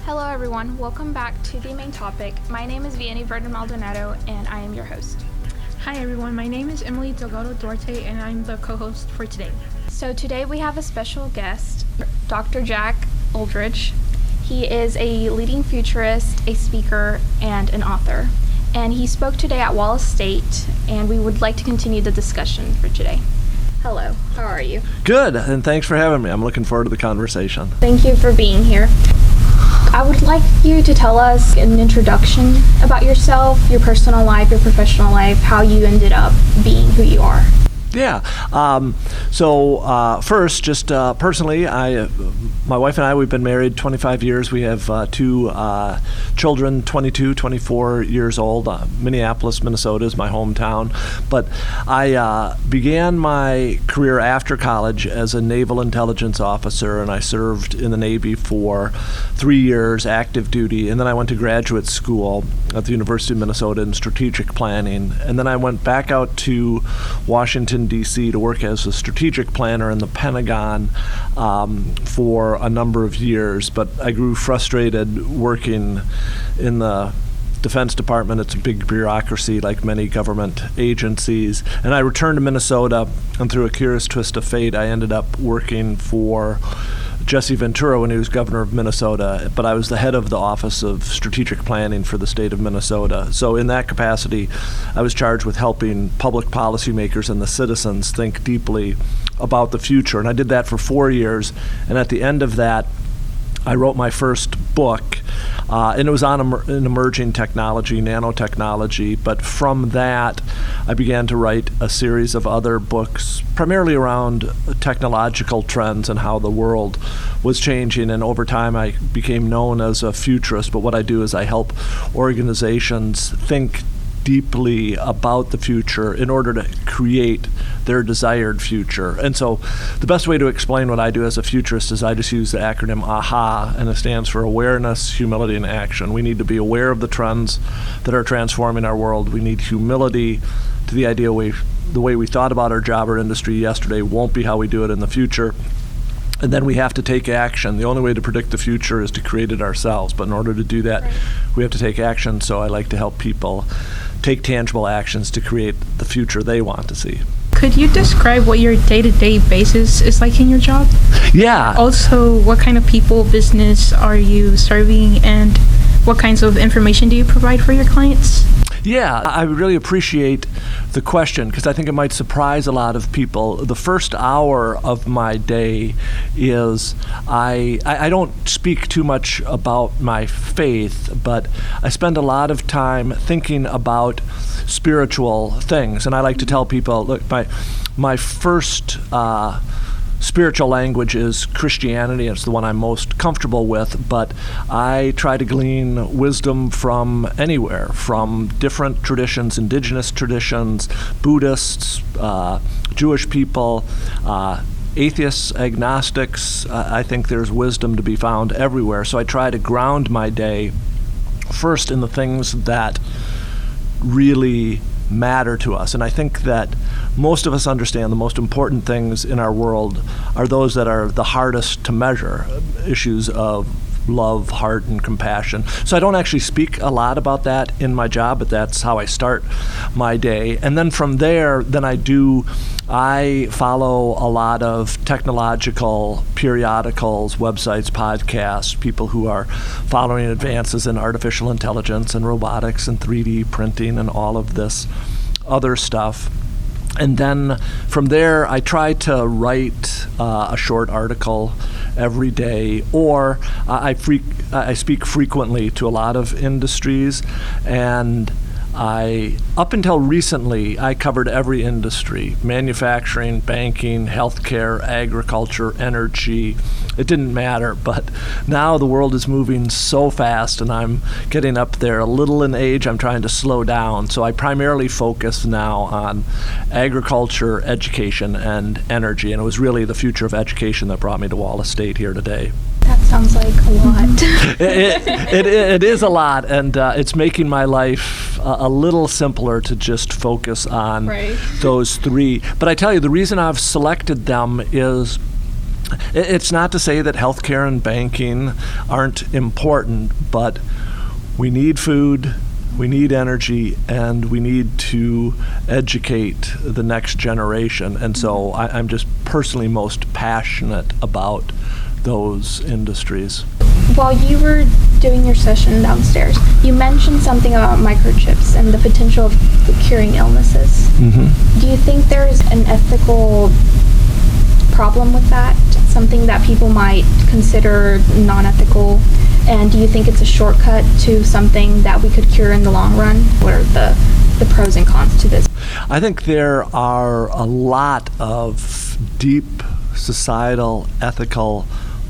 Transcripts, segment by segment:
Hello everyone, welcome back to the main topic. My name is Vianney Verdon Maldonado and I am your host. Hi everyone, my name is Emily Delgado Duarte and I'm the co-host for today. So today we have a special guest, Dr. Jack Uldrich. He is a leading futurist, a speaker, and an author. And he spoke today at Wallace State, and we would like to continue the discussion for today. Hello, how are you? Good, and thanks for having me. I'm looking forward to the conversation. Thank you for being here. I would like you to tell us an introduction about yourself, your personal life, your professional life, how you ended up being who you are. Yeah. First, just personally, my wife and I, we've been married 25 years. We have two children, 22, 24 years old. Minneapolis, Minnesota is my hometown. But I began my career after college as a naval intelligence officer, and I served in the Navy for 3 years, active duty. And then I went to graduate school at the University of Minnesota in strategic planning. And then I went back out to Washington, D.C. to work as a strategic planner in the Pentagon for a number of years, but I grew frustrated working in the Defense Department. It's a big bureaucracy like many government agencies, and I returned to Minnesota, and through a curious twist of fate, I ended up working for Jesse Ventura when he was governor of Minnesota, but I was the head of the Office of Strategic Planning for the state of Minnesota. So in that capacity, I was charged with helping public policymakers and the citizens think deeply about the future. And I did that for 4 years, and at the end of that, I wrote my first book, and it was on an emerging technology, nanotechnology. But from that, I began to write a series of other books, primarily around technological trends and how the world was changing. And over time, I became known as a futurist. But what I do is I help organizations think deeply about the future in order to create their desired future. And so the best way to explain what I do as a futurist is I just use the acronym AHA, and it stands for Awareness, Humility, and Action. We need to be aware of the trends that are transforming our world. We need humility to the idea the way we thought about our job or industry yesterday won't be how we do it in the future. And then we have to take action. The only way to predict the future is to create it ourselves. But in order to do that, we have to take action. So I like to help people take tangible actions to create the future they want to see. Could you describe what your day-to-day basis is like in your job? Yeah. Also, what kind of people, business are you serving, and what kinds of information do you provide for your clients? Yeah, I really appreciate the question because I think it might surprise a lot of people. The first hour of my day is I don't speak too much about my faith, but I spend a lot of time thinking about spiritual things. And I like to tell people, look, my first spiritual language is Christianity. It's the one I'm most comfortable with, but I try to glean wisdom from anywhere, from different traditions, indigenous traditions, Buddhists, Jewish people, atheists, agnostics. I think there's wisdom to be found everywhere. So I try to ground my day first in the things that really matter to us. And I think that most of us understand the most important things in our world are those that are the hardest to measure, issues of love, heart, and compassion. So I don't actually speak a lot about that in my job, but that's how I start my day. And then from there, I follow a lot of technological periodicals, websites, podcasts, people who are following advances in artificial intelligence and robotics and 3D printing and all of this other stuff. And then from there, I try to write a short article every day, or I speak frequently to a lot of industries, and up until recently, I covered every industry: manufacturing, banking, healthcare, agriculture, energy. It didn't matter, but now the world is moving so fast, and I'm getting up there a little in age. I'm trying to slow down, so I primarily focus now on agriculture, education, and energy, and it was really the future of education that brought me to Wallace State here today. That sounds like a lot. It is a lot, and it's making my life a little simpler to just focus on those three. But I tell you, the reason I've selected them is It's not to say that healthcare and banking aren't important, but we need food, we need energy, and we need to educate the next generation. And so I'm just personally most passionate about those industries. While you were doing your session downstairs, you mentioned something about microchips and the potential of curing illnesses. Mm-hmm. Do you think there is an ethical problem with that? Something that people might consider non-ethical? And do you think it's a shortcut to something that we could cure in the long run? What are the pros and cons to this? I think there are a lot of deep societal, ethical,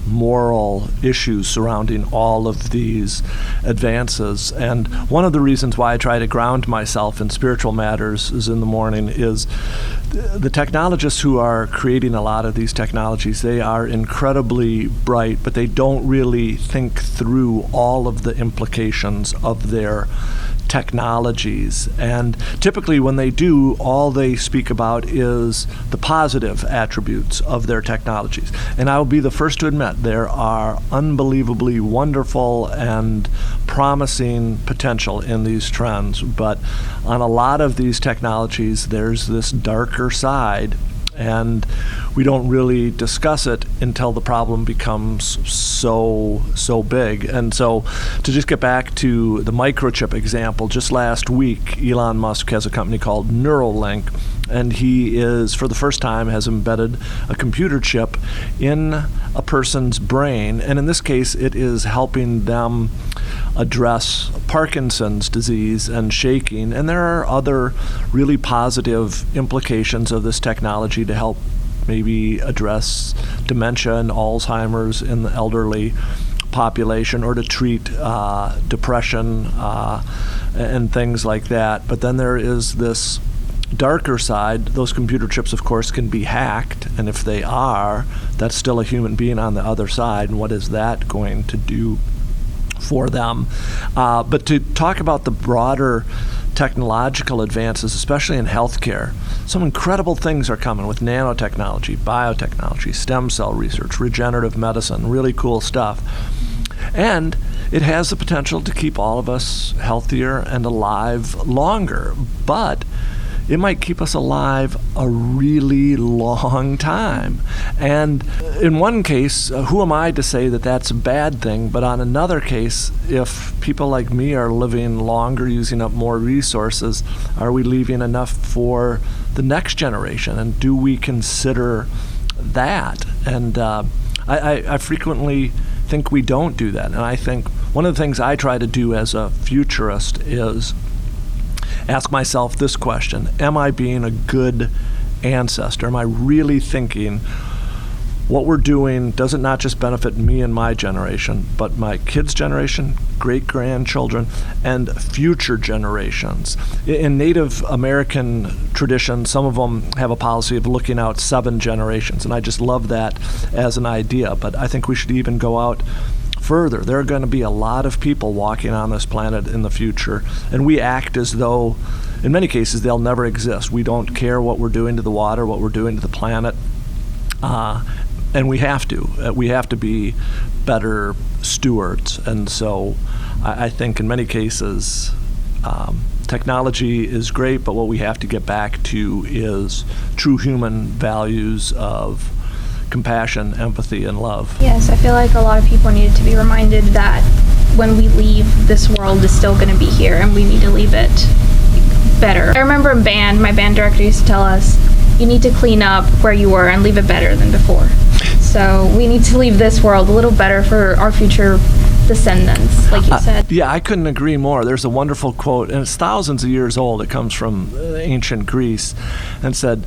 moral issues surrounding all of these advances. And one of the reasons why I try to ground myself in spiritual matters is in the morning is the technologists who are creating a lot of these technologies, they are incredibly bright, but they don't really think through all of the implications of their technologies. And typically when they do, all they speak about is the positive attributes of their technologies. And I will be the first to admit there are unbelievably wonderful and promising potential in these trends. But on a lot of these technologies, there's this darker side, and we don't really discuss it until the problem becomes so big. And so to just get back to the microchip example, just last week, Elon Musk has a company called Neuralink, and he is, for the first time, has embedded a computer chip in a person's brain. And in this case, it is helping them address Parkinson's disease and shaking. And there are other really positive implications of this technology to help maybe address dementia and Alzheimer's in the elderly population, or to treat depression and things like that. But then there is this darker side. Those computer chips, of course, can be hacked, and if they are, that's still a human being on the other side, and what is that going to do for them? But to talk about the broader technological advances, especially in healthcare, some incredible things are coming with nanotechnology, biotechnology, stem cell research, regenerative medicine, really cool stuff. And it has the potential to keep all of us healthier and alive longer, but it might keep us alive a really long time. And in one case, who am I to say that that's a bad thing? But on another case, if people like me are living longer, using up more resources, are we leaving enough for the next generation? And do we consider that? And I frequently think we don't do that. And I think one of the things I try to do as a futurist is ask myself this question: am I being a good ancestor? Am I really thinking what we're doing doesn't not just benefit me and my generation, but my kids' generation, great-grandchildren, and future generations? In Native American tradition, some of them have a policy of looking out 7 generations, and I just love that as an idea. But I think we should even go out further. There are going to be a lot of people walking on this planet in the future, and we act as though, in many cases, they'll never exist. We don't care what we're doing to the water, what we're doing to the planet, and we have to. We have to be better stewards. And so I think in many cases, technology is great, but what we have to get back to is true human values of compassion, empathy, and love. Yes, I feel like a lot of people needed to be reminded that when we leave, this world is still going to be here, and we need to leave it better. I remember in band, my band director used to tell us, you need to clean up where you were and leave it better than before. So we need to leave this world a little better for our future descendants, like you said. Yeah, I couldn't agree more. There's a wonderful quote, and it's thousands of years old. It comes from ancient Greece, and said,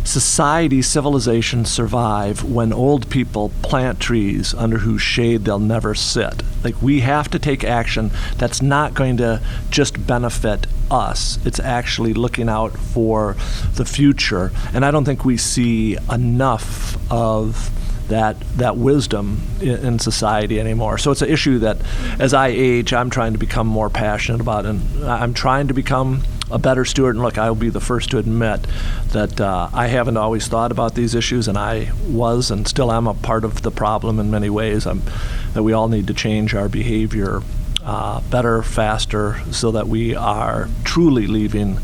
society, civilizations survive when old people plant trees under whose shade they'll never sit. Like, we have to take action that's not going to just benefit us. It's actually looking out for the future. And I don't think we see enough of that wisdom in society anymore. So it's an issue that, as I age, I'm trying to become more passionate about, and I'm trying to become a better steward. And look, I'll be the first to admit that I haven't always thought about these issues, and I was and still am a part of the problem in many ways. That we all need to change our behavior better, faster, so that we are truly leaving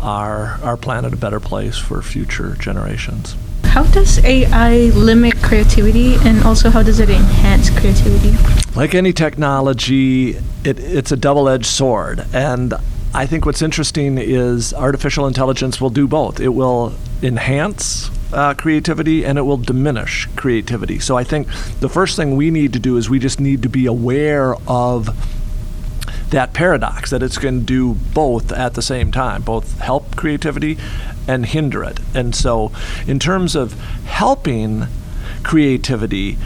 our planet a better place for future generations. How does AI limit creativity, and also how does it enhance creativity? Like any technology, it's a double-edged sword. And I think what's interesting is artificial intelligence will do both. It will enhance creativity, and it will diminish creativity. So I think the first thing we need to do is we just need to be aware of that paradox, that it's going to do both at the same time, both help creativity and hinder it. And so in terms of helping creativity,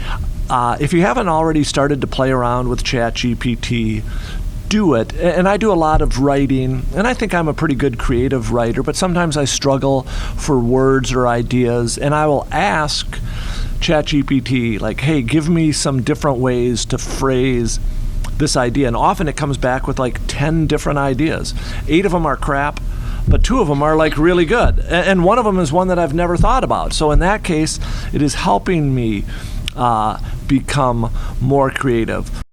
if you haven't already started to play around with ChatGPT, do it. And I do a lot of writing, and I think I'm a pretty good creative writer, but sometimes I struggle for words or ideas, and I will ask ChatGPT, like, hey, give me some different ways to phrase this idea. And often it comes back with like 10 different ideas. 8 of them are crap, but 2 of them are like really good. And one of them is one that I've never thought about. So in that case, it is helping me become more creative.